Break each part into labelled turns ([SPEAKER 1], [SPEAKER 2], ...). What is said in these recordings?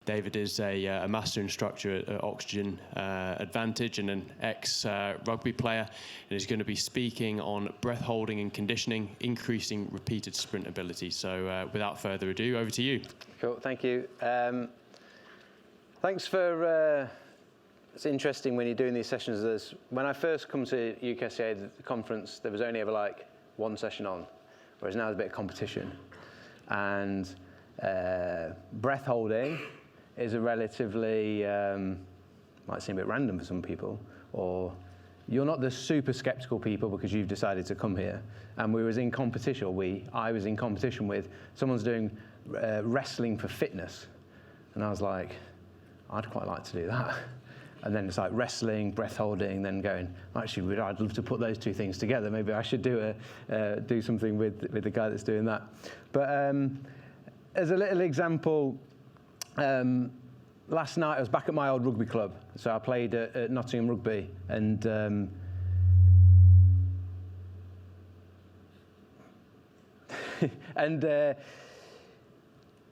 [SPEAKER 1] David is a master instructor at Oxygen Advantage and an ex-rugby player, and is going to be speaking on breath holding and conditioning, increasing repeated sprint ability. So without further ado, over to you.
[SPEAKER 2] Cool, thank you. Thanks for, it's interesting when you're doing these sessions. When I first come to UKSCA, the conference, there was only ever like one session on, whereas now there's a bit of competition. And breath holding is a relatively, might seem a bit random for some people, or you're not the super skeptical people because you've decided to come here. And I was in competition with, someone's doing wrestling for fitness. And I was like, I'd quite like to do that. And then it's like wrestling, breath holding, then going, actually, I'd love to put those two things together. Maybe I should do something with the guy that's doing that. But as a little example, last night I was back at my old rugby club. So I played at Nottingham Rugby, and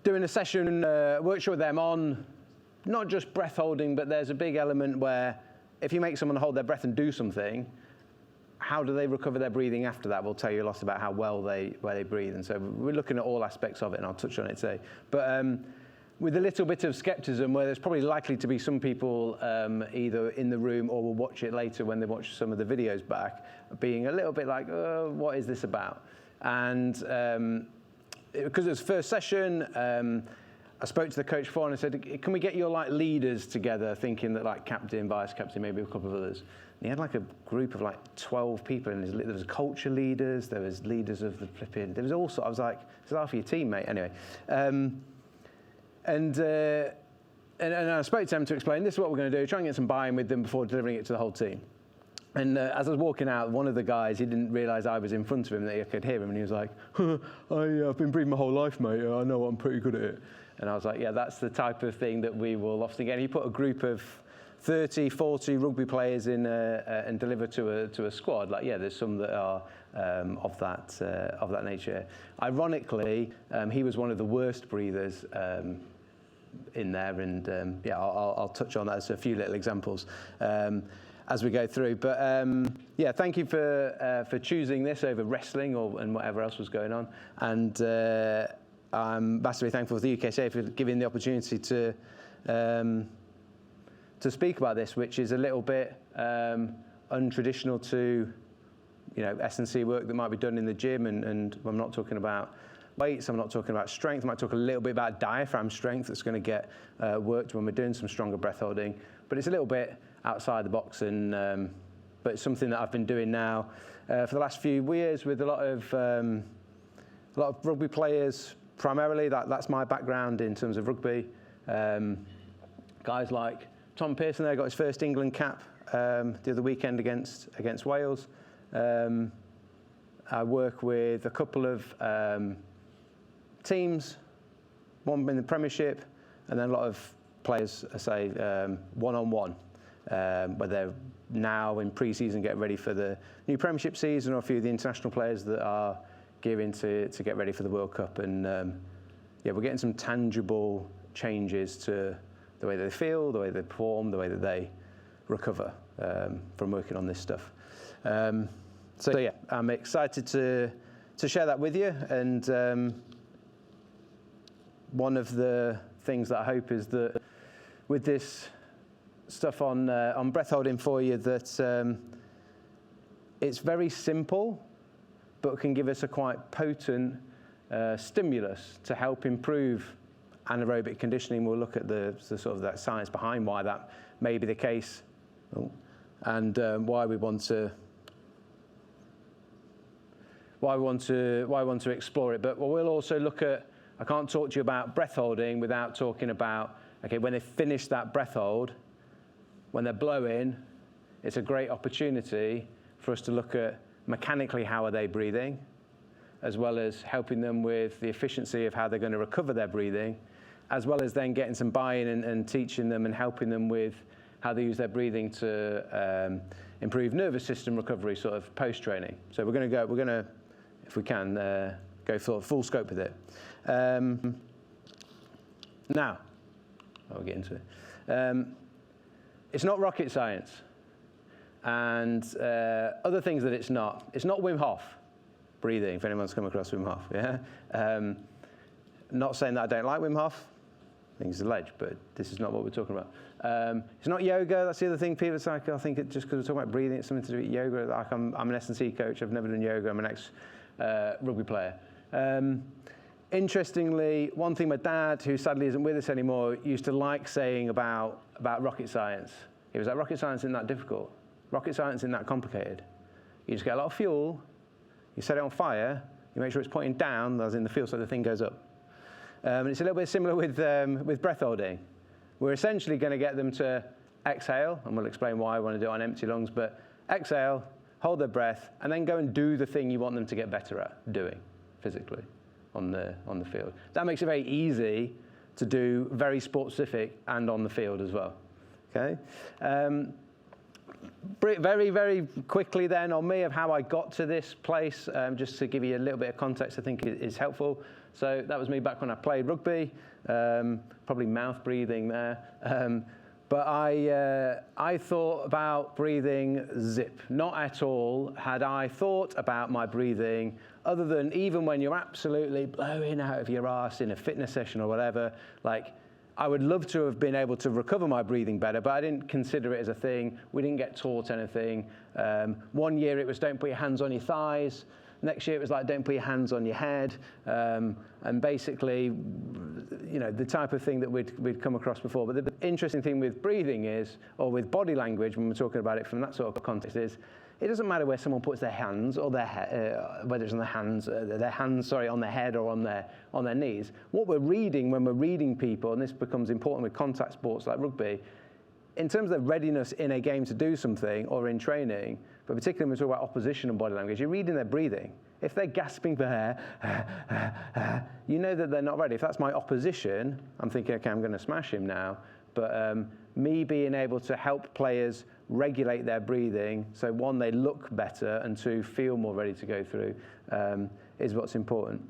[SPEAKER 2] doing a session, workshop with them on not just breath holding, but there's a big element where if you make someone hold their breath and do something, how do they recover their breathing after that will tell you a lot about how well they breathe. And so we're looking at all aspects of it, and I'll touch on it today. But with a little bit of skepticism, where there's probably likely to be some people either in the room or will watch it later when they watch some of the videos back, being a little bit like, oh, what is this about? And because it was first session, I spoke to the coach before and I said, can we get your like leaders together, thinking that like captain, vice captain, maybe a couple of others. And he had like a group of like 12 people, and there was culture leaders, there was leaders of the flipping, there was all sorts. I was like, this is half your team, mate. Anyway, and I spoke to them to explain, this is what we're going to do, try and get some buy-in with them before delivering it to the whole team. And as I was walking out, one of the guys, he didn't realise I was in front of him, that I could hear him, and he was like, I've been breathing my whole life, mate. I know I'm pretty good at it. And I was like, yeah, that's the type of thing that we will often get. He put a group of 30, 40 rugby players in and deliver to a squad. Like, yeah, there's some that are of that nature. Ironically, he was one of the worst breathers in there, and yeah, I'll touch on that as a few little examples as we go through. But yeah, thank you for choosing this over wrestling and whatever else was going on. And I'm massively thankful to the UKSCA for giving the opportunity to speak about this, which is a little bit untraditional to, you know, S&C work that might be done in the gym. And I'm not talking about weights, I'm not talking about strength. I might talk a little bit about diaphragm strength that's going to get worked when we're doing some stronger breath holding. But it's a little bit outside the box, and but it's something that I've been doing now for the last few years with a lot of rugby players. Primarily, that's my background in terms of rugby. Guys like Tom Pearson there got his first England cap the other weekend against Wales. I work with a couple of teams, one in the Premiership, and then a lot of players, I say, one-on-one, where they're now in pre-season getting ready for the new Premiership season, or a few of the international players that are gearing to get ready for the World Cup. And yeah, we're getting some tangible changes to the way they feel, the way they perform, the way that they recover from working on this stuff. So yeah, I'm excited to share that with you. And one of the things that I hope is that with this stuff on breath holding for you, that it's very simple, but can give us a quite potent stimulus to help improve anaerobic conditioning. We'll look at the sort of that science behind why that may be the case, and why we want to explore it. But we'll also look at, I can't talk to you about breath holding without talking about, okay, when they finish that breath hold, when they're blowing, it's a great opportunity for us to look at mechanically how are they breathing, as well as helping them with the efficiency of how they're going to recover their breathing, as well as then getting some buy-in and teaching them and helping them with how they use their breathing to improve nervous system recovery, sort of post-training. So we're going to, if we can, go for full scope with it. Now, I'll get into it. It's not rocket science. And other things that it's not Wim Hof breathing, if anyone's come across Wim Hof, yeah? Not saying that I don't like Wim Hof, I think he's a ledge, but this is not what we're talking about. It's not yoga, that's the other thing. People say, I think it just because we're talking about breathing, it's something to do with yoga. Like I'm an S&C coach, I've never done yoga, I'm an ex-rugby player. Interestingly, one thing my dad, who sadly isn't with us anymore, used to like saying about rocket science. He was like, rocket science isn't that difficult. Rocket science isn't that complicated. You just get a lot of fuel, you set it on fire, you make sure it's pointing down, as in the fuel, so the thing goes up. And it's a little bit similar with breath holding. We're essentially going to get them to exhale, and we'll explain why I want to do it on empty lungs, but exhale, hold their breath, and then go and do the thing you want them to get better at doing physically on the field. That makes it very easy to do very sport-specific and on the field as well. Okay? Very, very quickly then on me of how I got to this place, just to give you a little bit of context I think is helpful. So that was me back when I played rugby, probably mouth breathing there. But I thought about breathing zip. Not at all had I thought about my breathing, other than even when you're absolutely blowing out of your arse in a fitness session or whatever, like, I would love to have been able to recover my breathing better, but I didn't consider it as a thing. We didn't get taught anything. One year it was don't put your hands on your thighs. Next year it was like don't put your hands on your head. And basically, you know, the type of thing that we'd come across before. But the interesting thing with breathing is, or with body language, when we're talking about it from that sort of context, is it doesn't matter where someone puts their hands or their whether it's on their hands, on their head or on their knees. What we're reading when we're reading people, and this becomes important with contact sports like rugby, in terms of their readiness in a game to do something or in training, but particularly when we talk about opposition and body language, you're reading their breathing. If they're gasping for air, you know that they're not ready. If that's my opposition, I'm thinking, okay, I'm going to smash him now. But me being able to help players regulate their breathing, so one, they look better, and two, feel more ready to go through, is what's important.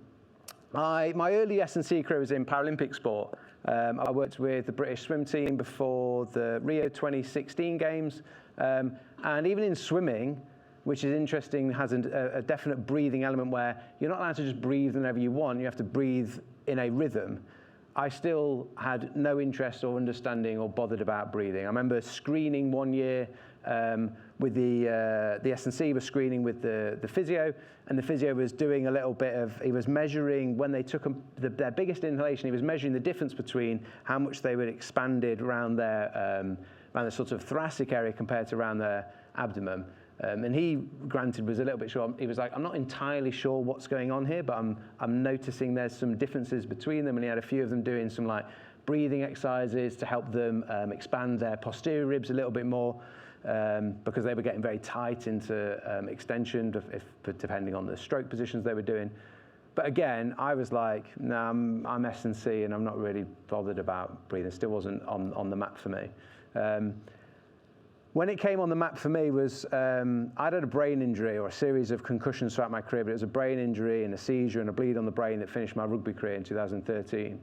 [SPEAKER 2] My early S&C career was in Paralympic sport. I worked with the British swim team before the Rio 2016 games, and even in swimming, which is interesting, has a definite breathing element where you're not allowed to just breathe whenever you want, you have to breathe in a rhythm. I still had no interest or understanding or bothered about breathing. I remember screening one year with the S&C was screening with the physio, and the physio was doing a little bit of, he was measuring when they took their biggest inhalation, he was measuring the difference between how much they were expanded around their sort of thoracic area compared to around their abdomen. And he, granted, was a little bit sure. He was like, I'm not entirely sure what's going on here, but I'm noticing there's some differences between them. And he had a few of them doing some like breathing exercises to help them expand their posterior ribs a little bit more, because they were getting very tight into extension, depending on the stroke positions they were doing. But again, I was like, no, I'm S&C and I'm not really bothered about breathing. It still wasn't on the map for me. When it came on the map for me was, I'd had a brain injury or a series of concussions throughout my career, but it was a brain injury and a seizure and a bleed on the brain that finished my rugby career in 2013.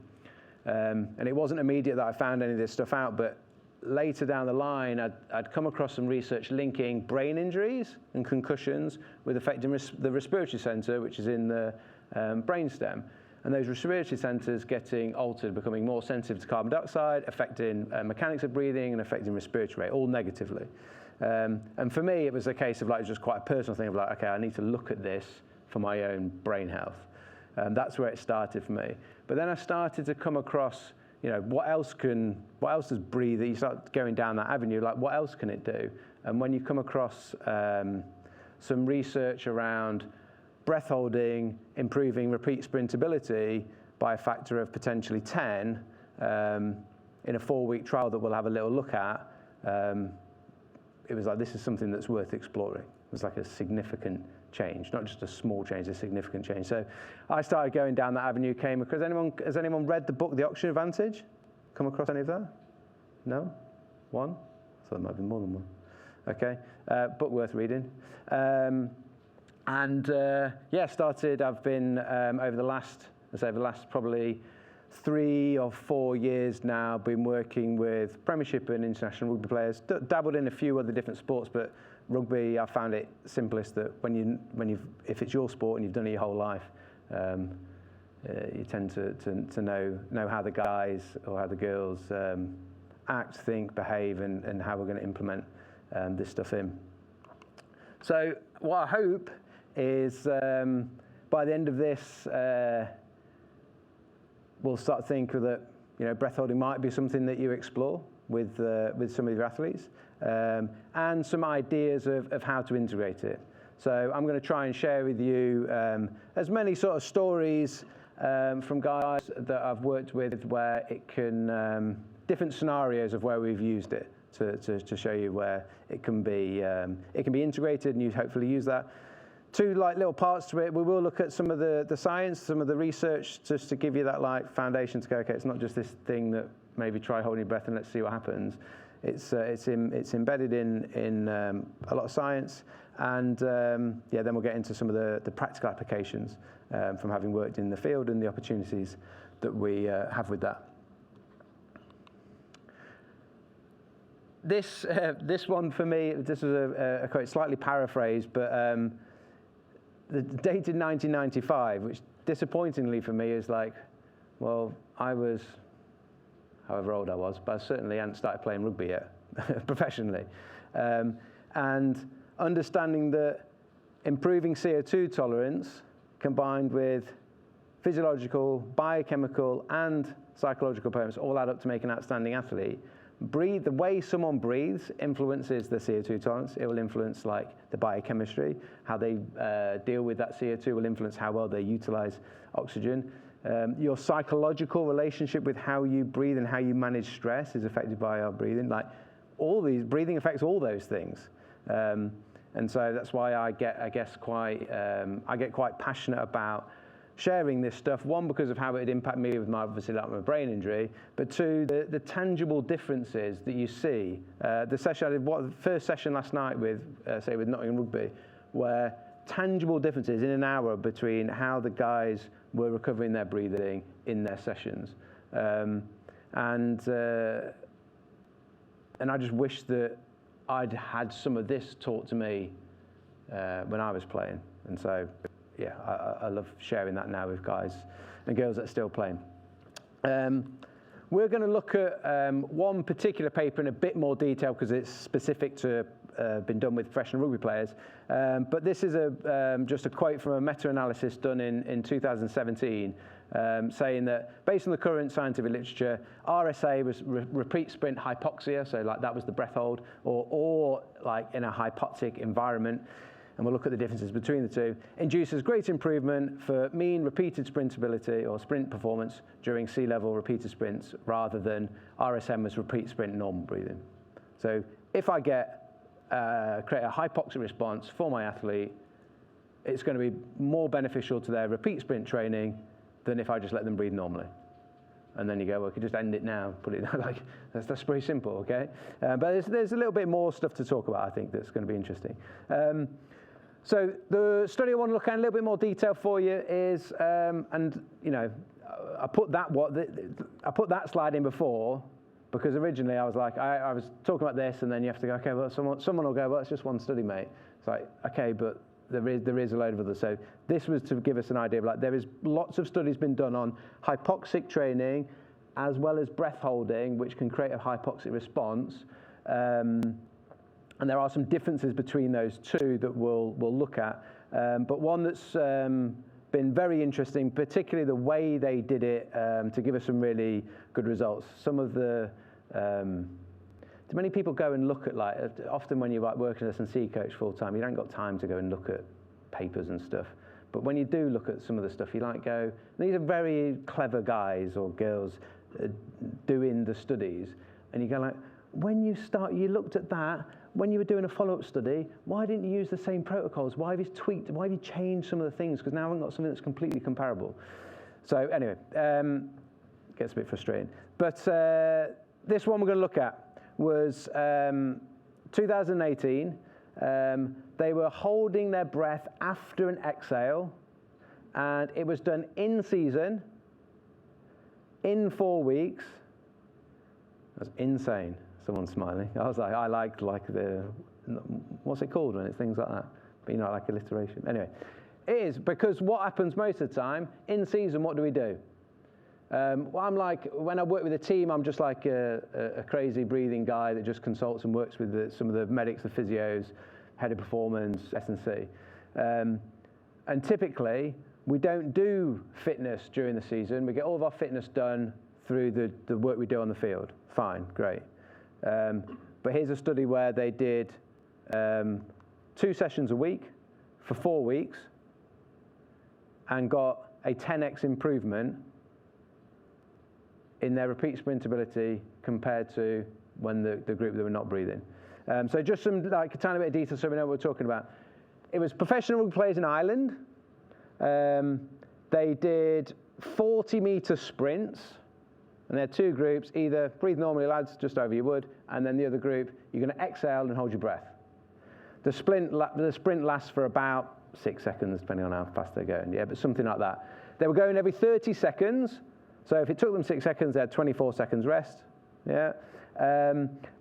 [SPEAKER 2] And it wasn't immediate that I found any of this stuff out, but later down the line, I'd come across some research linking brain injuries and concussions with affecting the respiratory center, which is in the brainstem. And those respiratory centers getting altered, becoming more sensitive to carbon dioxide, affecting mechanics of breathing and affecting respiratory rate, all negatively. And for me, it was a case of like, just quite a personal thing of like, okay, I need to look at this for my own brain health. That's where it started for me. But then I started to come across, you know, what else does breathing, you start going down that avenue, like what else can it do? And when you come across some research around breath holding, improving repeat sprintability by a factor of potentially 10 in a 4-week trial that we'll have a little look at, it was like, this is something that's worth exploring. It was like a significant change, not just a small change, a significant change. So I started going down that avenue, came across, has anyone read the book, The Oxygen Advantage? Come across any of that? No? One? I thought there might be more than one. Okay, book worth reading. I've been over the last probably 3 or 4 years now, been working with Premiership and international rugby players. Dabbled in a few other different sports, but rugby, I found it simplest that if it's your sport and you've done it your whole life, you tend to know how the guys or how the girls act, think, behave, and how we're going to implement this stuff in. So what I hope is by the end of this, we'll start to think that breath holding might be something that you explore with some of your athletes, and some ideas of how to integrate it. So I'm going to try and share with you as many sort of stories from guys that I've worked with where it can, different scenarios of where we've used it to show you where it can be integrated, and you hopefully use that. 2 little parts to it. We will look at some of the science, some of the research, just to give you that foundation to go, okay, it's not just this thing that maybe try holding your breath and let's see what happens. It's embedded in a lot of science, and then we'll get into some of the practical applications from having worked in the field and the opportunities that we have with that. This one for me, this was a quote slightly paraphrased, but dated 1995, which disappointingly for me is well, I was however old I was, but I certainly hadn't started playing rugby yet professionally. And understanding that improving CO2 tolerance combined with physiological, biochemical, and psychological parameters all add up to make an outstanding athlete. The way someone breathes influences the CO2 tolerance. It will influence the biochemistry. How they deal with that CO2 will influence how well they utilize oxygen. Your psychological relationship with how you breathe and how you manage stress is affected by our breathing. All these, breathing affects all those things. And so that's why I get quite passionate about sharing this stuff. 1, because of how it impacted me with my brain injury, but 2, the tangible differences that you see. The session I did, the first session last night with Nottingham Rugby, where tangible differences in an hour between how the guys were recovering their breathing in their sessions, and I just wish that I'd had some of this taught to me when I was playing, and so. Yeah, I love sharing that now with guys and girls that are still playing. We're going to look at one particular paper in a bit more detail because it's specific to been done with professional rugby players. But this is just a quote from a meta-analysis done in 2017, saying that based on the current scientific literature, RSA was repeat sprint hypoxia, so that was the breath hold, or in a hypoxic environment. And we'll look at the differences between the two, induces greater improvement for mean repeated sprint ability or sprint performance during sea level repeated sprints rather than RSM as repeat sprint normal breathing. So if I create a hypoxic response for my athlete, it's going to be more beneficial to their repeat sprint training than if I just let them breathe normally. And then you go, well, I could just end it now, put it that's pretty simple, okay? But there's a little bit more stuff to talk about, I think, that's going to be interesting. So the study I want to look at in a little bit more detail for you is, I put that slide in before because originally I was I was talking about this, and then you have to go, okay, well, someone will go, well, it's just one study, mate. It's okay, but there is a load of others. So this was to give us an idea of there is lots of studies been done on hypoxic training as well as breath holding, which can create a hypoxic response. And there are some differences between those two that we'll look at. But one that's been very interesting, particularly the way they did it to give us some really good results. Some of the, many people go and look at often when you're working as an S&C coach full time, you don't got time to go and look at papers and stuff. But when you do look at some of the stuff, you go, these are very clever guys or girls doing the studies. And you go when you looked at that, when you were doing a follow-up study, why didn't you use the same protocols? Why have you tweaked? Why have you changed some of the things? Because now I haven't got something that's completely comparable. So anyway, gets a bit frustrating. But this one we're going to look at was 2018. They were holding their breath after an exhale, and it was done in season in 4 weeks. That's insane. Someone's smiling. I was like, I like the, what's it called when it's things like that? But like alliteration. Anyway, it is, because what happens most of the time, in season, what do we do? Well, I'm like, when I work with a team, I'm just like a crazy breathing guy that just consults and works with some of the medics, the physios, head of performance, S&C. And typically, we don't do fitness during the season. We get all of our fitness done through the work we do on the field. Fine, great. But here's a study where they did 2 sessions a week for 4 weeks and got a 10x improvement in their repeat sprint ability compared to when the group that were not breathing. So just some a tiny bit of detail so we know what we're talking about. It was professional rugby players in Ireland. They did 40-meter sprints, and there are 2 groups. Either breathe normally, lads, just over you would, and then the other group, you're going to exhale and hold your breath. The sprint lasts for about 6 seconds, depending on how fast they're going. Yeah, but something like that. They were going every 30 seconds. So if it took them 6 seconds, they had 24 seconds rest. Yeah.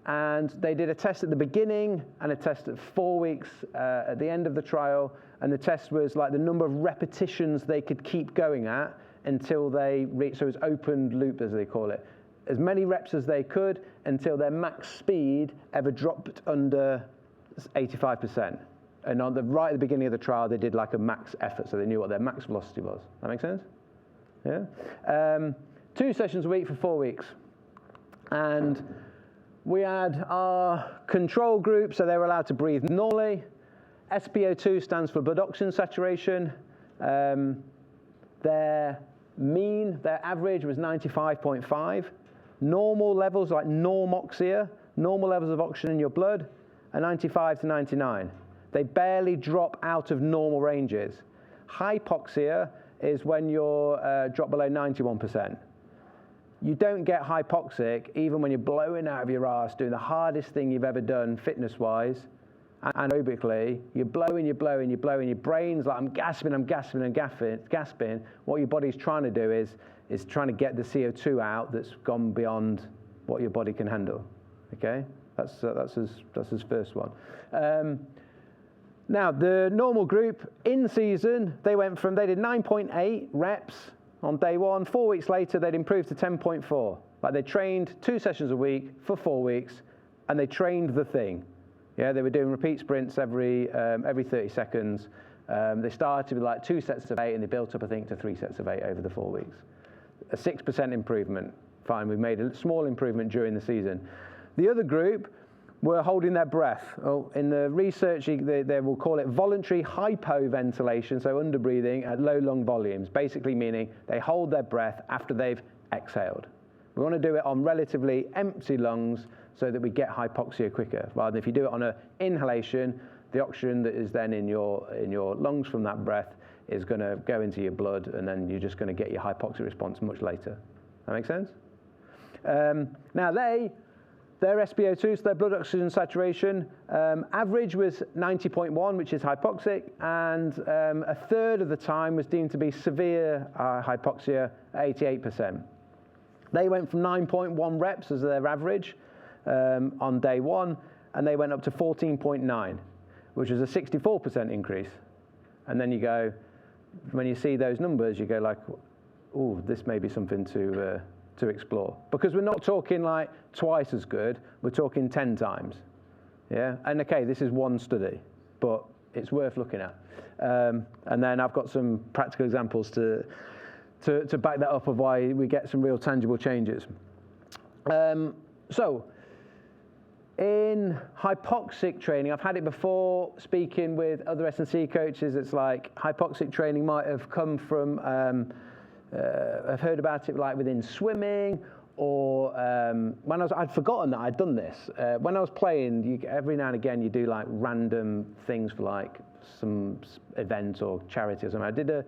[SPEAKER 2] And they did a test at the beginning and a test at 4 weeks at the end of the trial. And the test was like the number of repetitions they could keep going at until they reached, so it was open loop, as they call it, as many reps as they could until their max speed ever dropped under 85%. And right at the beginning of the trial, they did like a max effort, so they knew what their max velocity was. That make sense? Yeah. 2 sessions a week for 4 weeks. And we had our control group, so they were allowed to breathe normally. SpO2 stands for blood oxygen saturation. Their average was 95.5. Normal levels, like normoxia, normal levels of oxygen in your blood, are 95 to 99. They barely drop out of normal ranges. Hypoxia is when you're drop below 91%. You don't get hypoxic even when you're blowing out of your arse, doing the hardest thing you've ever done fitness-wise, anaerobically. You're blowing, your brain's like, I'm gasping. What your body's trying to do is trying to get the CO2 out that's gone beyond what your body can handle. Okay, that's his first one. Now, the normal group, in season, they did 9.8 reps on day 1. 4 weeks later, they'd improved to 10.4. Like, they trained 2 sessions a week for 4 weeks, and they trained the thing. Yeah, they were doing repeat sprints every 30 seconds. They started with like 2 sets of 8, and they built up, I think, to 3 sets of 8 over the 4 weeks. A 6% improvement. Fine, we made a small improvement during the season. The other group were holding their breath. In the research, they will call it voluntary hypoventilation, so underbreathing at low lung volumes, basically meaning they hold their breath after they've exhaled. We want to do it on relatively empty lungs so that we get hypoxia quicker. Rather than if you do it on an inhalation, the oxygen that is then in your lungs from that breath is going to go into your blood, and then you're just going to get your hypoxic response much later. That make sense? Now their SpO2, so their blood oxygen saturation, average was 90.1, which is hypoxic, and a third of the time was deemed to be severe hypoxia at 88%. They went from 9.1 reps as their average on day 1, and they went up to 14.9, which was a 64% increase. And then you go, when you see those numbers, you go like, oh, this may be something to explore. Because we're not talking like twice as good, we're talking 10 times. Yeah, and okay, this is one study, but it's worth looking at. And then I've got some practical examples to back that up of why we get some real tangible changes. So, in hypoxic training, I've had it before speaking with other S&C coaches. It's like hypoxic training might have come from, I've heard about it like within swimming, or I'd forgotten that I'd done this. When I was playing, every now and again you do like random things for like some event or charity or something. I did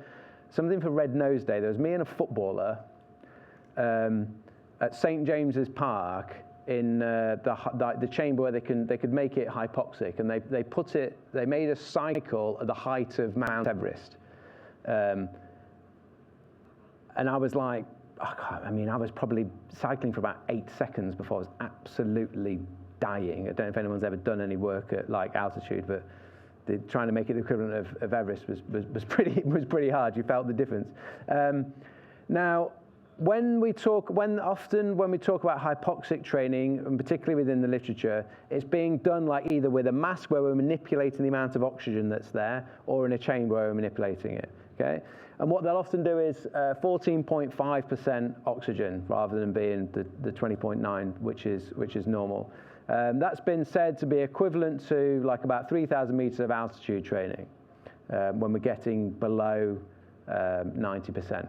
[SPEAKER 2] something for Red Nose Day. There was me and a footballer at St James's Park in the chamber where they could make it hypoxic, and they made a cycle at the height of Mount Everest. And I was like I mean, I was probably cycling for about 8 seconds before I was absolutely dying. I don't know if anyone's ever done any work at like altitude, but trying to make it the equivalent of Everest was pretty hard. You felt the difference. Now, when we talk about hypoxic training, and particularly within the literature, it's being done like either with a mask where we're manipulating the amount of oxygen that's there, or in a chamber where we're manipulating it. Okay, and what they'll often do is 14.5% oxygen rather than being the 20.9, which is normal. That's been said to be equivalent to like about 3,000 meters of altitude training when we're getting below 90%.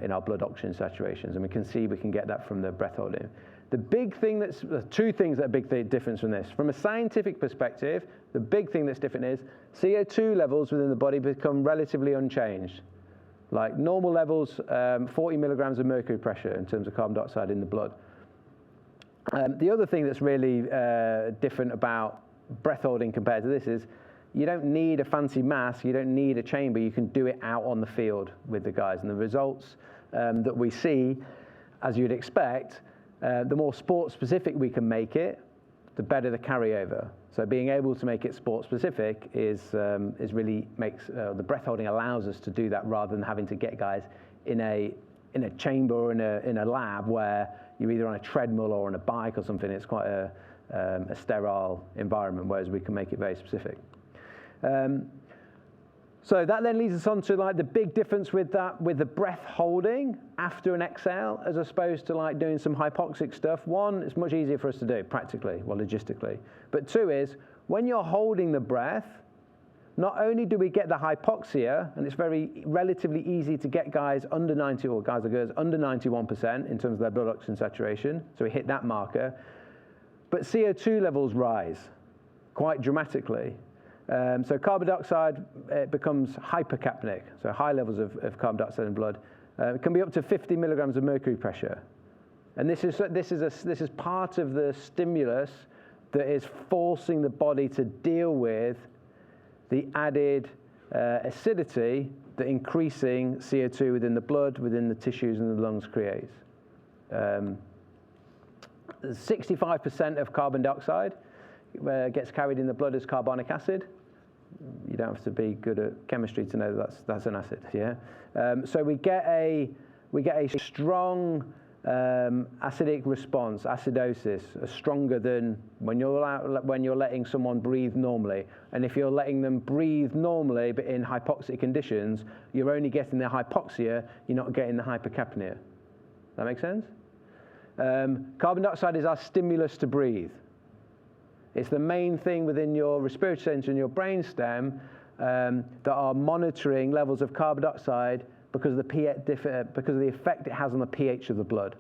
[SPEAKER 2] In our blood oxygen saturations, and we can see we can get that from the breath holding. The big thing two things that are a big difference from this. From a scientific perspective, the big thing that's different is CO2 levels within the body become relatively unchanged. Like normal levels, 40 milligrams of mercury pressure in terms of carbon dioxide in the blood. The other thing that's really different about breath holding compared to this is you don't need a fancy mask, you don't need a chamber, you can do it out on the field with the guys. And the results that we see, as you'd expect, the more sport-specific we can make it, the better the carryover. So being able to make it sport-specific is really makes, the breath holding allows us to do that rather than having to get guys in a chamber or in a lab where you're either on a treadmill or on a bike or something. It's quite a sterile environment, whereas we can make it very specific. So that then leads us on to like the big difference with the breath holding after an exhale, as opposed to like doing some hypoxic stuff. One, it's much easier for us to do practically, well, logistically. But two is, when you're holding the breath, not only do we get the hypoxia, and it's relatively easy to get guys under 90, or guys or girls under 91% in terms of their blood oxygen saturation, so we hit that marker, but CO2 levels rise quite dramatically. So carbon dioxide becomes hypercapnic, so high levels of carbon dioxide in blood. It can be up to 50 milligrams of mercury pressure, and this is part of the stimulus that is forcing the body to deal with the added acidity that increasing CO2 within the blood, within the tissues and the lungs creates. 65% of carbon dioxide gets carried in the blood as carbonic acid. You don't have to be good at chemistry to know that's an acid. Yeah. So we get a strong acidic response, acidosis, stronger than when you're letting someone breathe normally. And if you're letting them breathe normally, but in hypoxic conditions, you're only getting the hypoxia. You're not getting the hypercapnia. That make sense? Carbon dioxide is our stimulus to breathe. It's the main thing within your respiratory center and your brainstem that are monitoring levels of carbon dioxide because of the effect it has on the pH of the blood.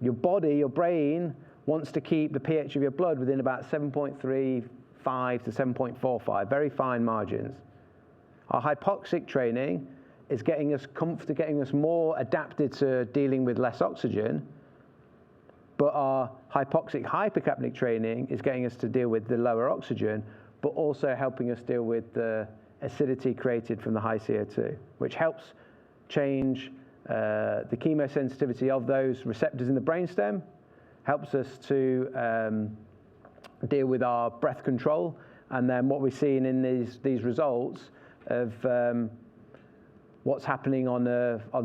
[SPEAKER 2] Your body, your brain, wants to keep the pH of your blood within about 7.35 to 7.45, very fine margins. Our hypoxic training is getting us more adapted to dealing with less oxygen, but our hypoxic hypercapnic training is getting us to deal with the lower oxygen, but also helping us deal with the acidity created from the high CO2, which helps change the chemosensitivity of those receptors in the brainstem, helps us to deal with our breath control, and then what we're seeing in these results of what's happening on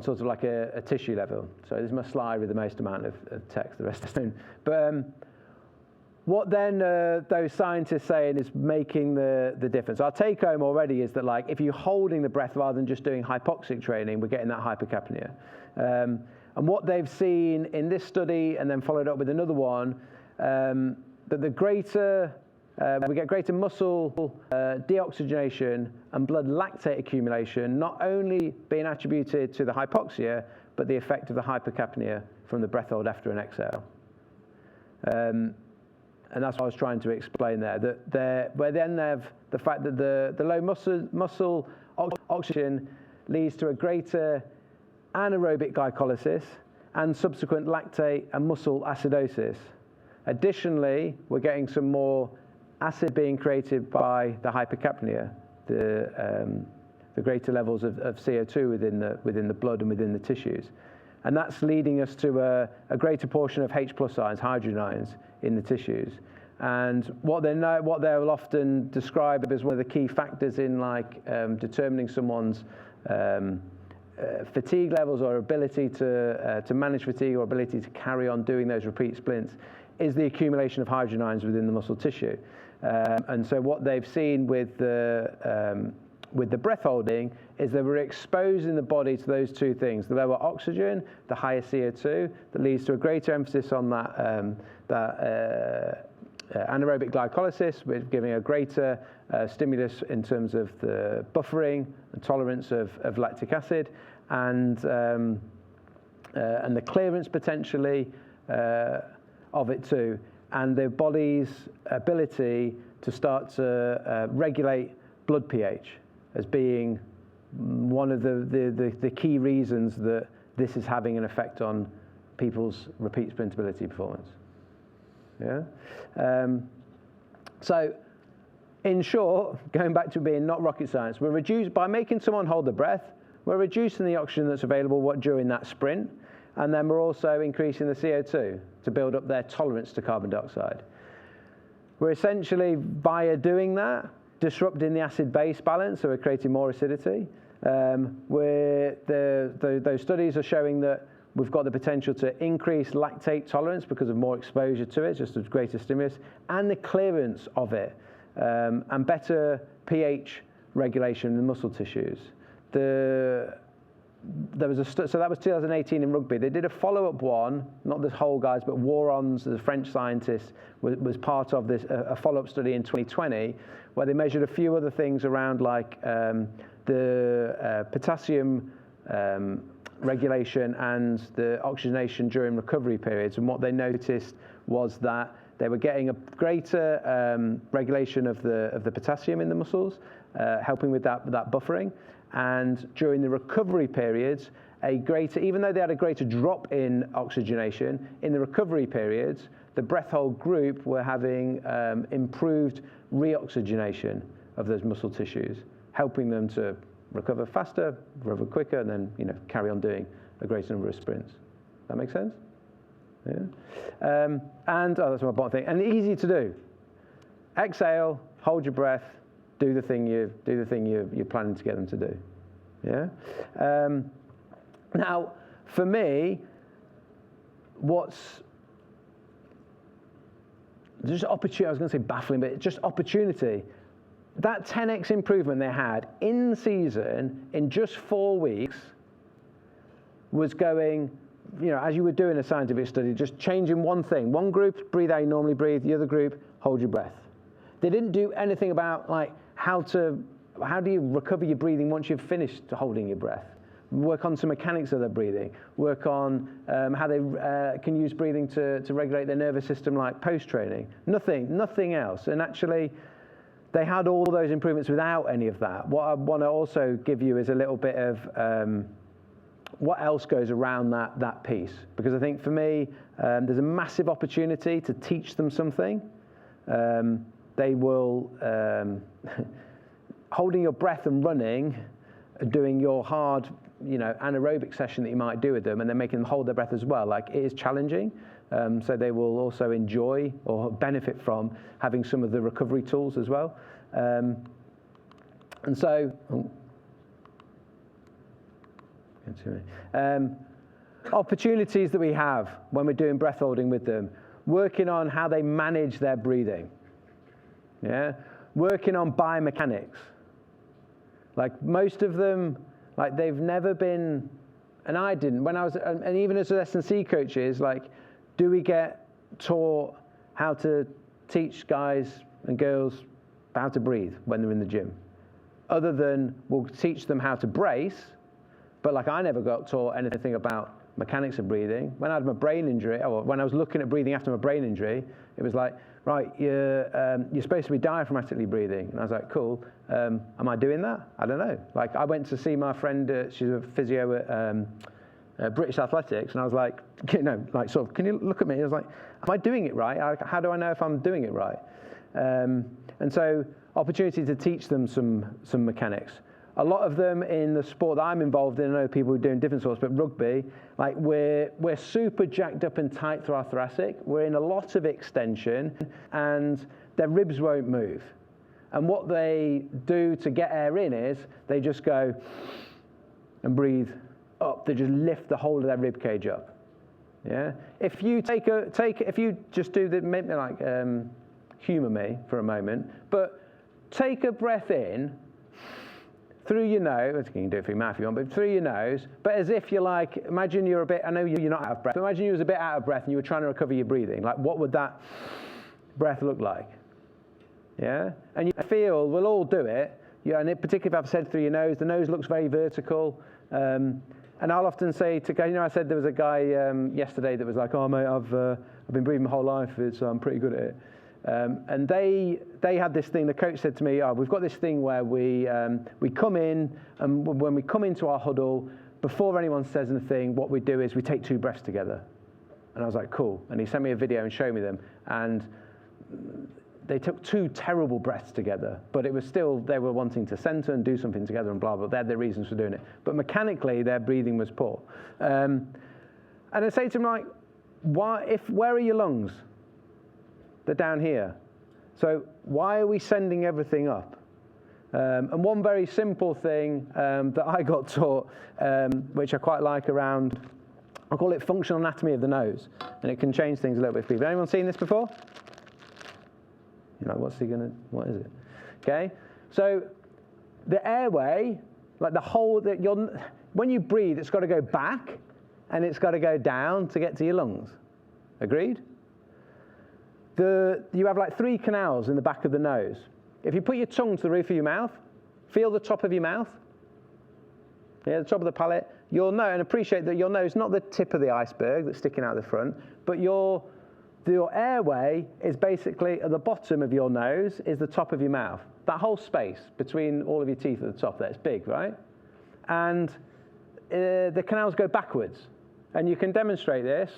[SPEAKER 2] sort of like a tissue level. So this is my slide with the most amount of text, the rest don't. But what then those scientists saying is making the difference. Our take home already is that like if you're holding the breath rather than just doing hypoxic training, we're getting that hypercapnia. And what they've seen in this study, and then followed up with another one, that we get greater muscle deoxygenation and blood lactate accumulation, not only being attributed to the hypoxia, but the effect of the hypercapnia from the breath hold after an exhale. And that's what I was trying to explain there. Where then they have the fact that the low muscle oxygen leads to a greater anaerobic glycolysis and subsequent lactate and muscle acidosis. Additionally, we're getting some more acid being created by the hypercapnia, the greater levels of CO2 within the blood and within the tissues. And that's leading us to a greater portion of H+ ions, hydrogen ions, in the tissues. And what they will often describe as one of the key factors in determining someone's fatigue levels or ability to manage fatigue or ability to carry on doing those repeat sprints is the accumulation of hydrogen ions within the muscle tissue. And so what they've seen with the breath holding is that we're exposing the body to those two things: the lower oxygen, the higher CO2, that leads to a greater emphasis on that anaerobic glycolysis, which is giving a greater stimulus in terms of the buffering and tolerance of lactic acid, and the clearance potentially of it too, and the body's ability to start to regulate blood pH as being one of the key reasons that this is having an effect on people's repeat sprintability performance. Yeah. So, in short, going back to being not rocket science, by making someone hold the breath, we're reducing the oxygen that's available during that sprint, and then we're also increasing the CO2 to build up their tolerance to carbon dioxide. We're essentially, via doing that, disrupting the acid-base balance, so we're creating more acidity. Those studies are showing that we've got the potential to increase lactate tolerance because of more exposure to it, just a greater stimulus, and the clearance of it, and better pH regulation in the muscle tissues. There was so that was 2018 in rugby. They did a follow-up one, not the whole guys, but Warons, the French scientist, was part of this, a follow-up study in 2020, where they measured a few other things around the potassium regulation and the oxygenation during recovery periods. And what they noticed was that they were getting a greater regulation of the potassium in the muscles, helping with that buffering. And during the recovery periods, even though they had a greater drop in oxygenation, in the recovery periods, the breath hold group were having improved reoxygenation of those muscle tissues, helping them to recover faster, recover quicker, and then carry on doing a greater number of sprints. That make sense? Yeah. That's my bottom thing. And easy to do. Exhale, hold your breath, do the thing you're planning to get them to do. Yeah. Now, for me, what's just opportunity? I was going to say baffling, but just opportunity. That 10x improvement they had in season in just 4 weeks was going, as you would do in a scientific study, just changing one thing. One group, breathe how you normally breathe. The other group, hold your breath. They didn't do anything about how do you recover your breathing once you've finished holding your breath. Work on some mechanics of their breathing. Work on how they can use breathing to regulate their nervous system, like post-training. Nothing else. And actually, they had all those improvements without any of that. What I want to also give you is a little bit of what else goes around that piece. Because I think for me, there's a massive opportunity to teach them something. They will, holding your breath and running, doing your hard, anaerobic session that you might do with them, and then making them hold their breath as well. It is challenging. So they will also enjoy or benefit from having some of the recovery tools as well. And so, opportunities that we have when we're doing breath holding with them, working on how they manage their breathing. Yeah, working on biomechanics. Most of them, they've never been, and I didn't, when I was, and even as S&C coaches, do we get taught how to teach guys and girls how to breathe when they're in the gym? Other than we'll teach them how to brace, but I never got taught anything about mechanics of breathing. When I had my brain injury, or when I was looking at breathing after my brain injury, it was right, you're supposed to be diaphragmatically breathing. And I was cool. Am I doing that? I don't know. I went to see my friend, she's a physio at British Athletics, and I was can you look at me? I was am I doing it right? How do I know if I'm doing it right? And so, opportunity to teach them some mechanics. a lot of them in the sport that I'm involved in, I know people who are doing different sports, but rugby, like we're super jacked up and tight through our thoracic. We're in a lot of extension and their ribs won't move. And what they do to get air in is they just go and breathe up. They just lift the whole of their rib cage up. Yeah. If you if you just do the, maybe like humour me for a moment, but take a breath in through your nose. You can do it through your mouth if you want, but through your nose. But as if you're like, imagine you're a bit. I know you're not out of breath. But imagine you was a bit out of breath and you were trying to recover your breathing. Like, what would that breath look like? Yeah. And you feel we'll all do it. Yeah. And particularly if I've said through your nose, the nose looks very vertical. And I'll often say to guys, I said there was a guy yesterday that was like, oh mate, I've been breathing my whole life, so I'm pretty good at it. And they had this thing. The coach said to me, we've got this thing where we come in, and when we come into our huddle, before anyone says anything, what we do is we take 2 breaths together. And I was like, cool. And he sent me a video and showed me them. And they took 2 terrible breaths together, but it was still, they were wanting to center and do something together and blah, blah. They had their reasons for doing it. But mechanically, their breathing was poor. And I say to them, like, where are your lungs? They're down here. So why are we sending everything up? And one very simple thing that I got taught, which I quite like around, I call it functional anatomy of the nose. And it can change things a little bit for people. Anyone seen this before? You're like, what is it? Okay, so the airway, like the whole, when you breathe, it's got to go back and it's got to go down to get to your lungs. Agreed? You have like 3 canals in the back of the nose. If you put your tongue to the roof of your mouth, feel the top of your mouth, yeah, the top of the palate, you'll know and appreciate that your nose, not the tip of the iceberg that's sticking out the front, but your airway is basically at the bottom of your nose is the top of your mouth. That whole space between all of your teeth at the top there, it's big, right? And the canals go backwards. And you can demonstrate this.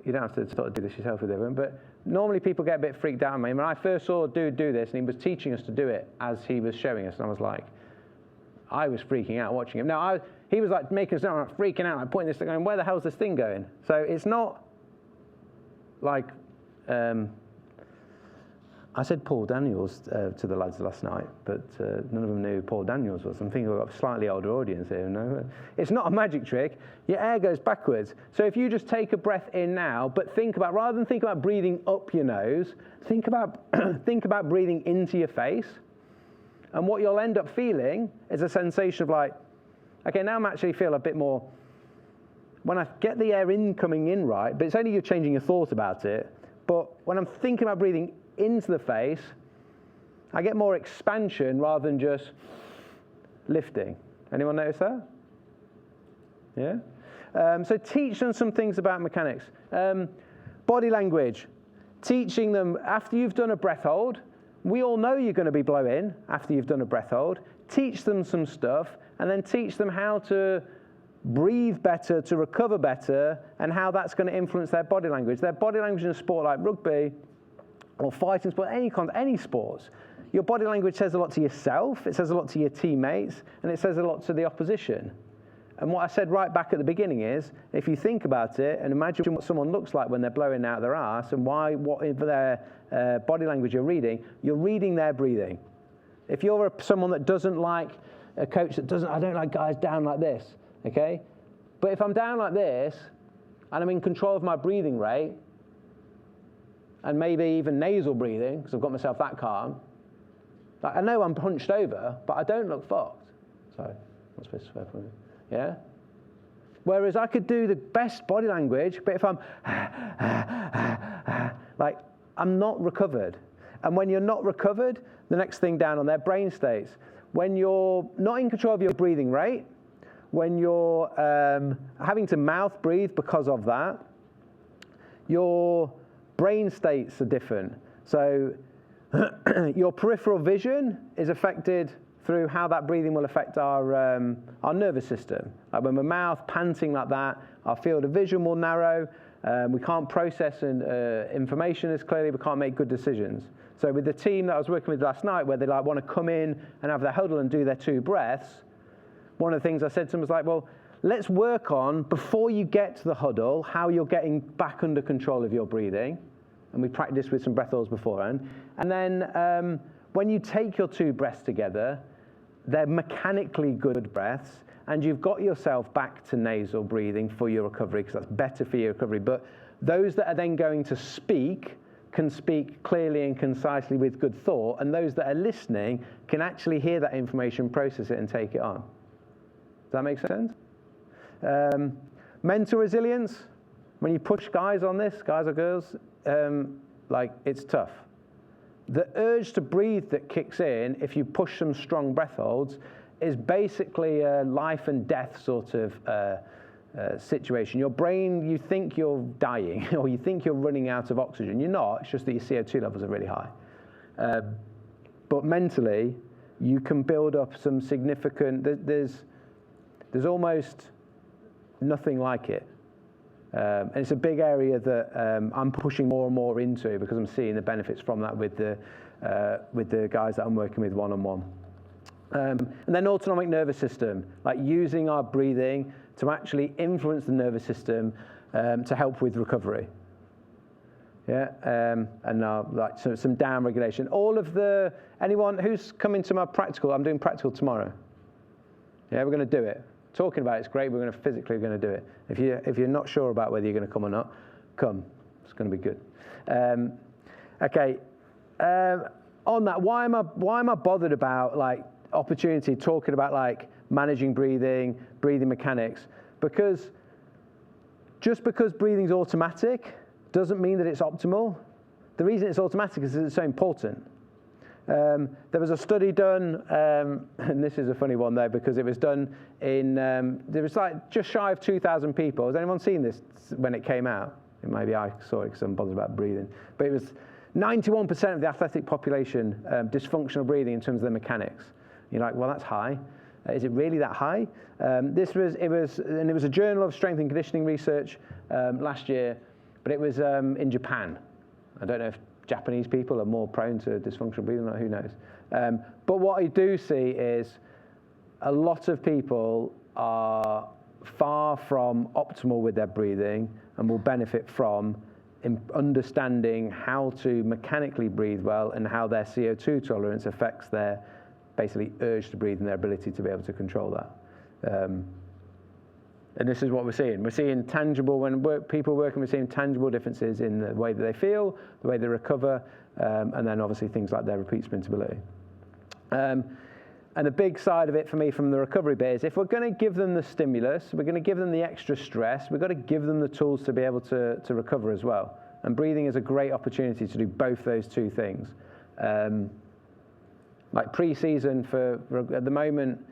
[SPEAKER 2] You don't have to sort of do this yourself with everyone, but normally people get a bit freaked out on me. When I first saw a dude do this, and he was teaching us to do it as he was showing us, and I was like, I was freaking out watching him. Now, he was like making us sound like freaking out, like pointing this thing, going, where the hell's this thing going? So it's not like, I said Paul Daniels to the lads last night, but none of them knew who Paul Daniels was. I'm thinking we've got a slightly older audience here. No? It's not a magic trick. Your air goes backwards. So if you just take a breath in now, but rather than think about breathing up your nose, think about breathing into your face. And what you'll end up feeling is a sensation of like, okay, now I'm actually feel a bit more, when I get the air coming in right, but it's only you changing your thought about it. But when I'm thinking about breathing into the face, I get more expansion rather than just lifting. Anyone notice that? Yeah? So teach them some things about mechanics. Body language. Teaching them after you've done a breath hold. We all know you're going to be blowing after you've done a breath hold. Teach them some stuff and then teach them how to breathe better, to recover better, and how that's going to influence their body language. Their body language in a sport like rugby or fighting sport, any sports, your body language says a lot to yourself, it says a lot to your teammates, and it says a lot to the opposition. And what I said right back at the beginning is, if you think about it and imagine what someone looks like when they're blowing out their arse and what in their body language you're reading their breathing. If you're someone that doesn't like a coach that doesn't, I don't like guys down like this, okay? But if I'm down like this and I'm in control of my breathing rate, and maybe even nasal breathing, because I've got myself that calm, like I know I'm hunched over, but I don't look fucked. Sorry, I'm not supposed to swear for me. Yeah? Whereas I could do the best body language, but if I'm like, I'm not recovered. And when you're not recovered, the next thing down on their brain states, when you're not in control of your breathing rate, when you're having to mouth breathe because of that, your brain states are different. So your peripheral vision is affected through how that breathing will affect our nervous system. Like when we're mouth panting like that, our field of vision will narrow. We can't process information as clearly. We can't make good decisions. So with the team that I was working with last night, where they like want to come in and have their huddle and do their 2 breaths, one of the things I said to them was like, well, let's work on, before you get to the huddle, how you're getting back under control of your breathing. And we practiced with some breath holds beforehand. And then when you take your 2 breaths together, they're mechanically good breaths, and you've got yourself back to nasal breathing for your recovery, because that's better for your recovery. But those that are then going to speak can speak clearly and concisely with good thought, and those that are listening can actually hear that information, process it, and take it on. Does that make sense? Mental resilience, when you push guys on this, guys or girls, like, it's tough. The urge to breathe that kicks in if you push some strong breath holds is basically a life and death sort of situation. Your brain, you think you're dying or you think you're running out of oxygen. You're not, it's just that your CO2 levels are really high. But mentally, you can build up some significant, there's almost nothing like it. And it's a big area that I'm pushing more and more into, because I'm seeing the benefits from that with the guys that I'm working with one-on-one. And then autonomic nervous system, like using our breathing to actually influence the nervous system to help with recovery. Yeah, and now like some downregulation. Anyone who's coming to my practical, I'm doing practical tomorrow. Yeah, we're going to do it. Talking about it's great. We're going to physically do it. If you're not sure about whether you're going to come or not, come. It's going to be good. Okay. On that, why am I bothered about like opportunity, talking about like managing breathing mechanics? Because just because breathing's automatic doesn't mean that it's optimal. The reason it's automatic is that it's so important. There was a study done, and this is a funny one though, because it was done in, there was like just shy of 2,000 people. Has anyone seen this when it came out? Maybe I saw it because I'm bothered about breathing. But it was 91% of the athletic population dysfunctional breathing in terms of their mechanics. You're like, well, that's high. Is it really that high? It was a Journal of Strength and Conditioning Research last year, but it was in Japan. I don't know if Japanese people are more prone to dysfunctional breathing, who knows. But what I do see is a lot of people are far from optimal with their breathing and will benefit from understanding how to mechanically breathe well and how their CO2 tolerance affects their basically urge to breathe and their ability to be able to control that. And this is what we're seeing. We're seeing tangible, people working, we're seeing tangible differences in the way that they feel, the way they recover, and then obviously things like their repeat sprintability. And the big side of it for me from the recovery bit is if we're going to give them the stimulus, we're going to give them the extra stress, we've got to give them the tools to be able to recover as well. And breathing is a great opportunity to do both those two things. Like pre-season at the moment,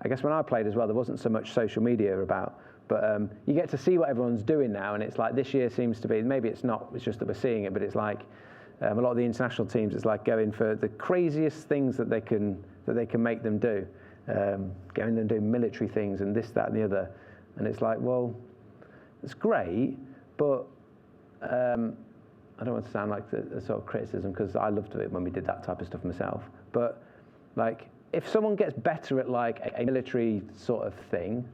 [SPEAKER 2] I guess when I played as well, there wasn't so much social media about, but you get to see what everyone's doing now, and it's like this year seems to be, maybe it's not, it's just that we're seeing it, but it's like a lot of the international teams, it's like going for the craziest things that they can make them do, going and doing military things and this, that, and the other, and it's like, well, it's great, but I don't want to sound like the sort of criticism, because I loved it when we did that type of stuff myself, but like, if someone gets better at like a military sort of thing,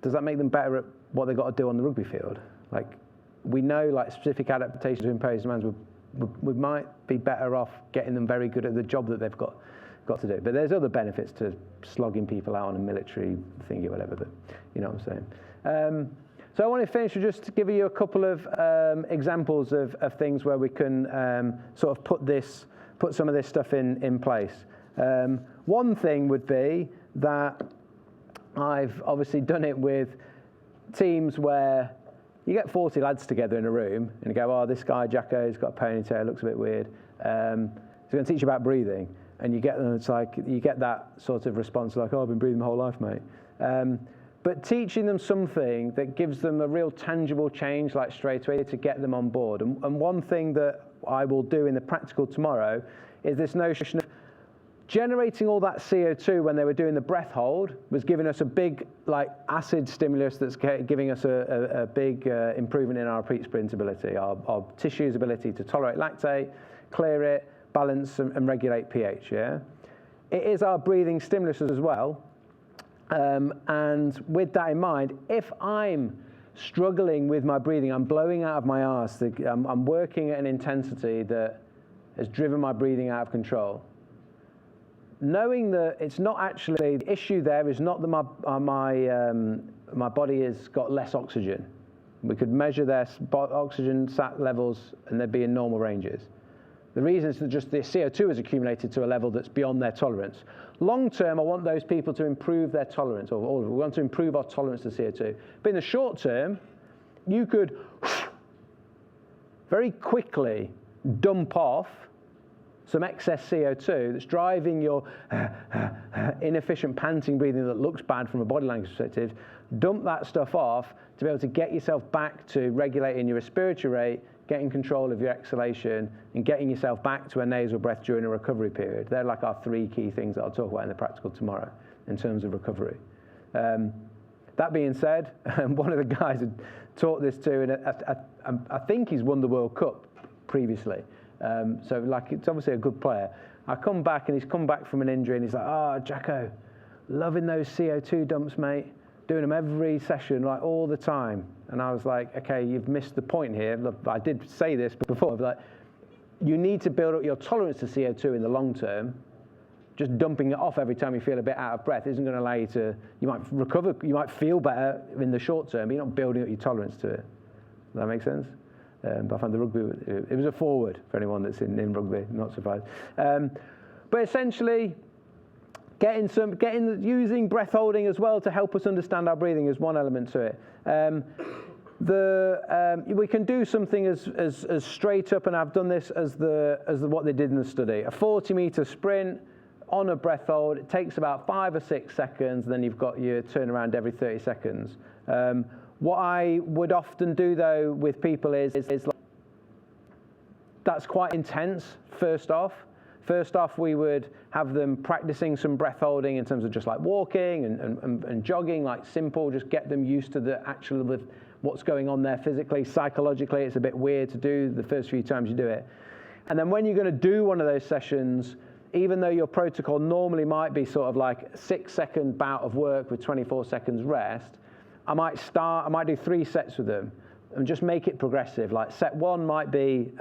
[SPEAKER 2] does that make them better at what they've got to do on the rugby field? Like, we know like specific adaptations to imposed demands, we might be better off getting them very good at the job that they've got to do. But there's other benefits to slogging people out on a military thingy or whatever, but you know what I'm saying. So I want to finish with just giving you a couple of examples of things where we can sort of put some of this stuff in place. One thing would be that I've obviously done it with teams where you get 40 lads together in a room and you go, oh, this guy, Jacko, he's got a ponytail, looks a bit weird. He's going to teach you about breathing. And you get them, it's like, you get that sort of response like, oh, I've been breathing my whole life, mate. But teaching them something that gives them a real tangible change, like straight away, to get them on board. And one thing that I will do in the practical tomorrow is this notion of generating all that CO2 when they were doing the breath hold was giving us a big acid stimulus that's giving us a big improvement in our repeat sprint ability, our tissue's ability to tolerate lactate, clear it, balance and regulate pH, yeah? It is our breathing stimulus as well. And with that in mind, if I'm struggling with my breathing, I'm blowing out of my arse, I'm working at an intensity that has driven my breathing out of control, knowing that it's not actually, the issue there is not that my body has got less oxygen. We could measure their oxygen sat levels and they'd be in normal ranges. The reason is that just the CO2 has accumulated to a level that's beyond their tolerance. Long term, I want those people to improve their tolerance, or we want to improve our tolerance to CO2. But in the short term, you could very quickly dump off some excess CO2 that's driving your inefficient panting breathing that looks bad from a body language perspective, dump that stuff off to be able to get yourself back to regulating your respiratory rate, getting control of your exhalation, and getting yourself back to a nasal breath during a recovery period. They're like our 3 key things that I'll talk about in the practical tomorrow in terms of recovery. That being said, one of the guys had taught this to, and I think he's won the World Cup previously. So it's obviously a good player. I come back and he's come back from an injury and he's like, "Oh, Jacko, loving those CO2 dumps, mate. Doing them every session, all the time." And I was like, "Okay, you've missed the point here." Look, I did say this before, but you need to build up your tolerance to CO2 in the long term. Just dumping it off every time you feel a bit out of breath isn't going to allow you to, you might recover, you might feel better in the short term, but you're not building up your tolerance to it. Does that make sense? But I found the rugby, it was a forward for anyone that's in rugby, not surprised. But essentially, using breath holding as well to help us understand our breathing is one element to it. We can do something as straight up, and I've done this as what they did in the study. A 40-meter sprint on a breath hold. It takes about 5 or 6 seconds, and then you've got your turnaround every 30 seconds. What I would often do though with people is that's quite intense. First off, we would have them practicing some breath holding in terms of just walking and jogging, simple, just get them used to what's going on there physically, psychologically. It's a bit weird to do the first few times you do it. And then when you're going to do one of those sessions, even though your protocol normally might be sort of a 6-second bout of work with 24 seconds rest, I might do 3 sets with them and just make it progressive. Set 1 might be,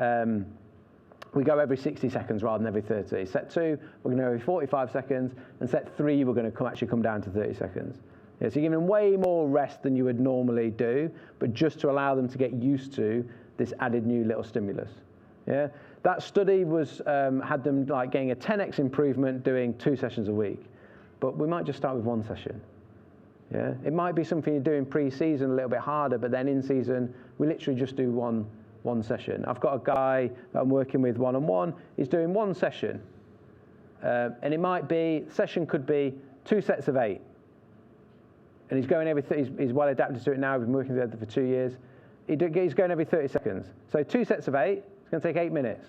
[SPEAKER 2] we go every 60 seconds rather than every 30. Set 2, we're going to go every 45 seconds. And set 3, we're going to actually come down to 30 seconds. Yeah, so you're giving them way more rest than you would normally do, but just to allow them to get used to this added new little stimulus. Yeah, that study had them getting a 10x improvement doing 2 sessions a week. But we might just start with 1 session. Yeah, it might be something you do in pre-season a little bit harder, but then in season, we literally just do one session. I've got a guy that I'm working with one-on-one. He's doing 1 session. And it might be, session could be 2 sets of 8. And he's going he's well adapted to it now. We've been working together for 2 years. He's going every 30 seconds. So 2 sets of 8, it's going to take 8 minutes.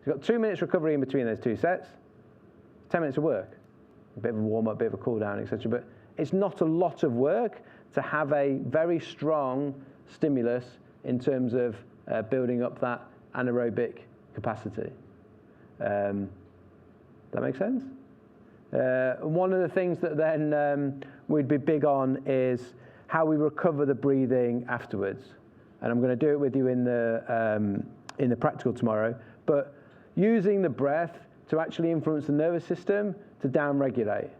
[SPEAKER 2] He's got 2 minutes recovery in between those 2 sets, 10 minutes of work. A bit of a warm-up, a bit of a cool-down, etc. But it's not a lot of work to have a very strong stimulus in terms of building up that anaerobic capacity. That make sense? One of the things that then we'd be big on is how we recover the breathing afterwards. And I'm going to do it with you in the practical tomorrow. But using the breath to actually influence the nervous system to downregulate,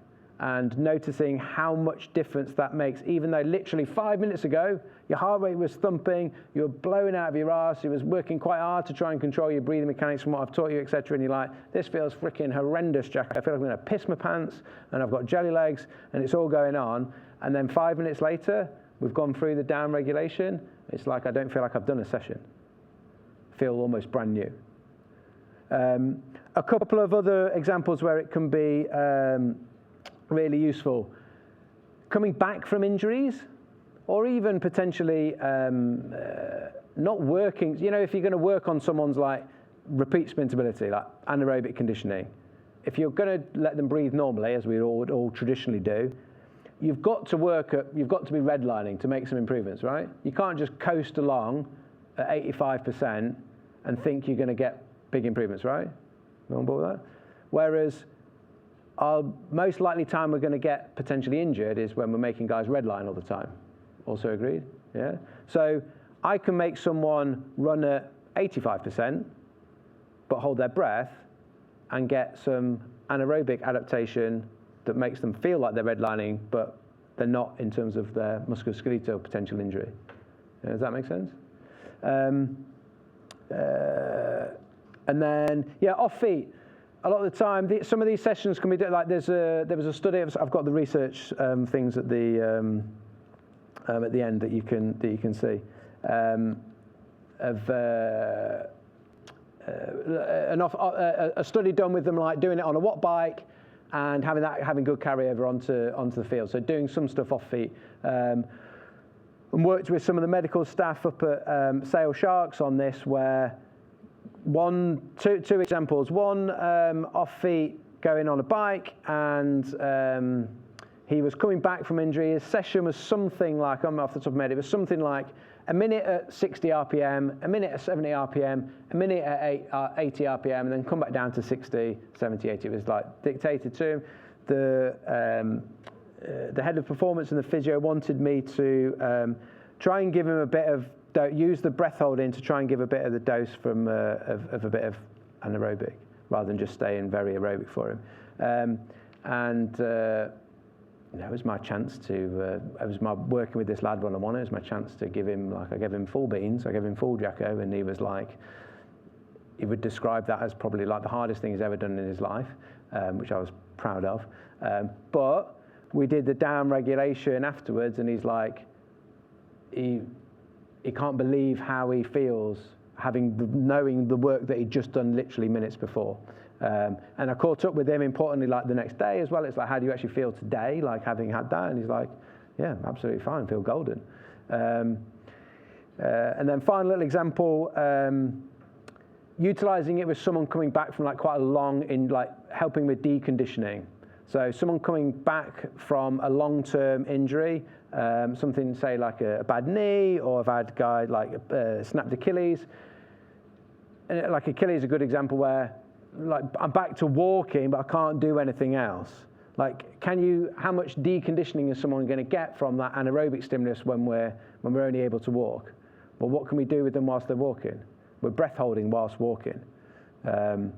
[SPEAKER 2] and noticing how much difference that makes, even though literally 5 minutes ago, your heart rate was thumping, you were blowing out of your arse, you was working quite hard to try and control your breathing mechanics from what I've taught you, etc. And you're like, this feels freaking horrendous, Jack. I feel like I'm going to piss my pants, and I've got jelly legs, and it's all going on. And then 5 minutes later, we've gone through the downregulation. It's like I don't feel like I've done a session. I feel almost brand new. A couple of other examples where it can be really useful. Coming back from injuries, or even potentially not working. If you're going to work on someone's repeat sprint ability, like anaerobic conditioning, if you're going to let them breathe normally, as we all traditionally do, you've got to be redlining to make some improvements, right? You can't just coast along at 85% and think you're going to get big improvements, right? You on board with that? Whereas our most likely time we're going to get potentially injured is when we're making guys redline all the time. Also agreed? Yeah? So I can make someone run at 85%, but hold their breath and get some anaerobic adaptation that makes them feel like they're redlining, but they're not in terms of their musculoskeletal potential injury. Does that make sense? And then, off feet. A lot of the time, some of these sessions can be like there was a study. I've got the research things at the end that you can see a study done with them, like doing it on a watt bike and having good carryover onto the field. So doing some stuff off feet. And worked with some of the medical staff up at Sale Sharks on this, where two examples. One, off feet going on a bike, and he was coming back from injury. His session was something like, I'm off the top of my head, it was something like a minute at 60 RPM, a minute at 70 RPM, a minute at 80 RPM, and then come back down to 60, 70, 80. It was like dictated to him. The head of performance and the physio wanted me to try and give him a bit of, use the breath holding to try and give a bit of the dose from of a bit of anaerobic, rather than just staying very aerobic for him. It was my chance to, working with this lad one-on-one, it was my chance to give him, I gave him full beans, I gave him full Jacko, and he was like, he would describe that as probably like the hardest thing he's ever done in his life, which I was proud of. But we did the downregulation afterwards, and he's like, he can't believe how he feels knowing the work that he'd just done literally minutes before. And I caught up with him, importantly, like the next day as well. It's like, how do you actually feel today, like having had that? And he's like, yeah, absolutely fine, feel golden. And then final little example, utilizing it with someone coming back from like quite a long, helping with deconditioning. So someone coming back from a long-term injury, something, say, like a bad knee, or I've had a guy like snapped Achilles. And like Achilles is a good example where, like, I'm back to walking, but I can't do anything else. Like, how much deconditioning is someone going to get from that anaerobic stimulus when we're only able to walk? Well, what can we do with them whilst they're walking? We're breath holding whilst walking. And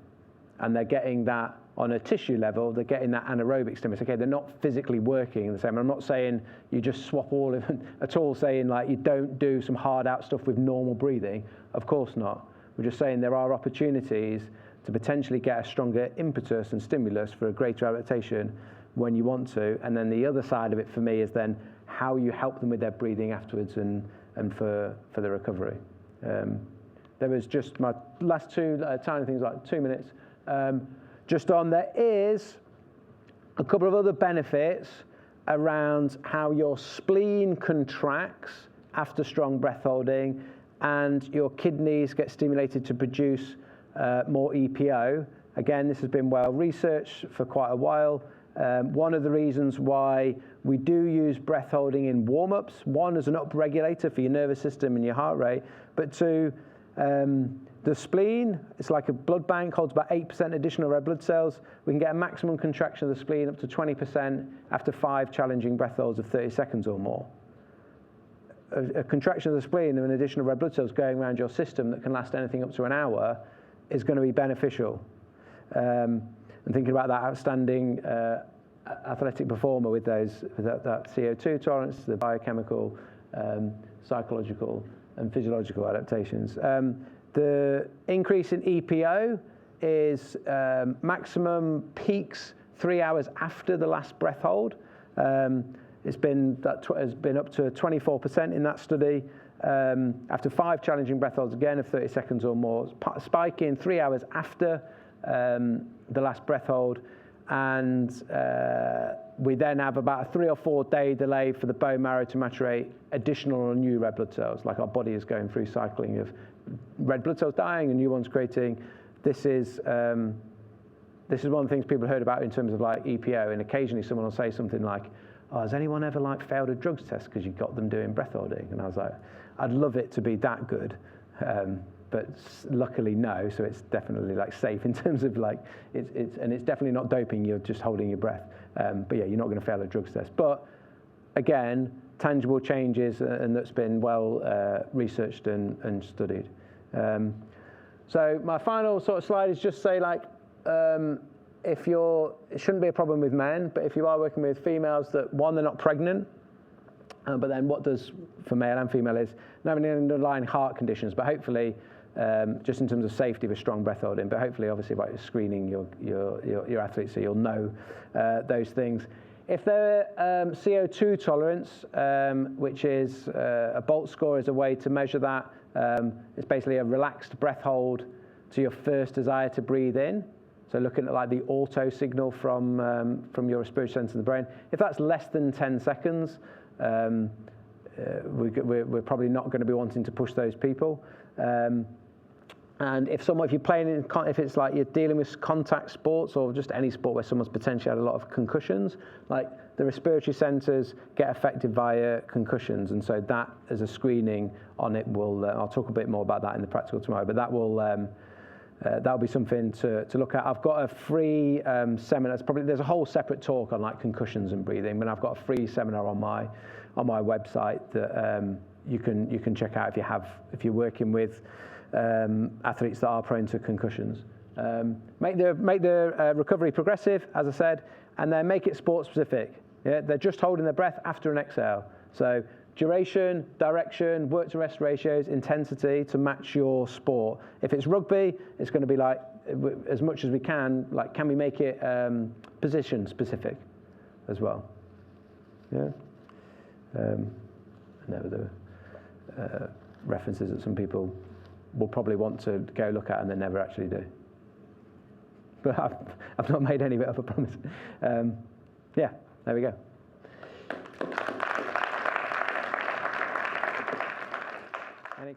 [SPEAKER 2] they're getting that on a tissue level, they're getting that anaerobic stimulus. Okay, they're not physically working the same. I'm not saying you just swap all of them at all, saying like you don't do some hard out stuff with normal breathing. Of course not. We're just saying there are opportunities to potentially get a stronger impetus and stimulus for a greater adaptation when you want to. And then the other side of it for me is then how you help them with their breathing afterwards and for the recovery. There was just my last two tiny things, like 2 minutes. Just on, there is a couple of other benefits around how your spleen contracts after strong breath holding, and your kidneys get stimulated to produce more EPO. Again, this has been well researched for quite a while. One of the reasons why we do use breath holding in warm-ups, one, as an upregulator for your nervous system and your heart rate, but two, the spleen, it's like a blood bank, holds about 8% additional red blood cells. We can get a maximum contraction of the spleen up to 20% after 5 challenging breath holds of 30 seconds or more. A contraction of the spleen and an additional red blood cells going around your system that can last anything up to an hour is going to be beneficial. And thinking about that outstanding athletic performer with that CO2 tolerance, the biochemical, psychological, and physiological adaptations. The increase in EPO is maximum peaks 3 hours after the last breath hold. Has been up to 24% in that study. After 5 challenging breath holds, again of 30 seconds or more, spiking 3 hours after the last breath hold, and we then have about a 3 or 4 day delay for the bone marrow to maturate additional or new red blood cells. Like our body is going through cycling of red blood cells dying and new ones creating. This is this is one of the things people heard about in terms of like EPO, and occasionally someone will say something like, oh, has anyone ever like failed a drugs test because you got them doing breath holding? And I was like, I'd love it to be that good, but luckily no. So it's definitely like safe in terms of like it's definitely not doping. You're just holding your breath. But yeah, you're not going to fail a drugs test. But again, tangible changes, and that's been well researched and studied. So my final sort of slide is just say like, it shouldn't be a problem with men, but if you are working with females that, one, they're not pregnant, but then what does for male and female is not having any underlying heart conditions, but hopefully, just in terms of safety with strong breath holding, but hopefully obviously by screening your athletes so you'll know those things. If they're CO2 tolerance, which is a BOLT score is a way to measure that. It's basically a relaxed breath hold to your first desire to breathe in. So looking at like the auto signal from your respiratory center in the brain. If that's less than 10 seconds, we're probably not going to be wanting to push those people. And if you're playing if it's like you're dealing with contact sports or just any sport where someone's potentially had a lot of concussions, like the respiratory centers get affected via concussions, and so that as a screening on it will. I'll talk a bit more about that in the practical tomorrow, but that will. That'll be something to look at. I've got a free seminar. There's a whole separate talk on like concussions and breathing, but I've got a free seminar on my website that you can check out if you're working with athletes that are prone to concussions. Make the recovery progressive, as I said, and then make it sport specific. Yeah, they're just holding their breath after an exhale. So duration, direction, work to rest ratios, intensity to match your sport. If it's rugby, it's going to be like, as much as we can, like, can we make it position specific as well? Yeah. And there were the references that some people will probably want to go look at and they never actually do. But I've not made any of it up, I promise. Yeah, there we go. Any